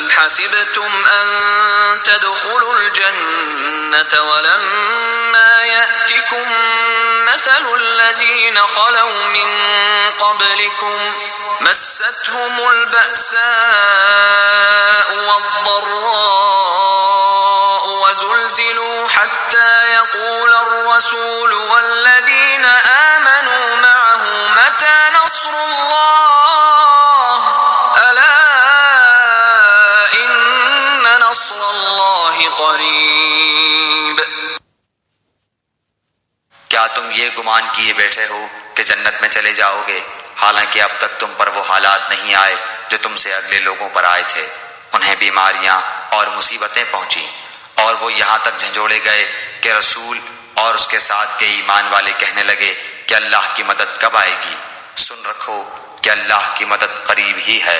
हसिबतुम अन तदखुलुल जन्नत वलम्मा यअतिकुम मसलुल लज़ीना खलौ मिन क़ब्लिकुम मस्सतहुमुल बअसाउ वद्दर्राउ वज़ुलज़िलू हत्ता यक़ूलर रसूलु वल्लज़ीना आमनू मअहु मता नस्रुल्लाह अला इन्न नस्रल्लाहि क़रीब। क्या तुम ये गुमान किए बैठे हो कि जन्नत में चले जाओगे, हालांकि अब तक तुम पर वो हालात नहीं आए जो तुमसे अगले लोगों पर आए थे। उन्हें बीमारियां और मुसीबतें पहुंची और वो यहाँ तक झंझोड़े गए कि रसूल और उसके साथ के ईमान वाले कहने लगे कि अल्लाह की मदद कब आएगी। सुन रखो कि अल्लाह की मदद करीब ही है।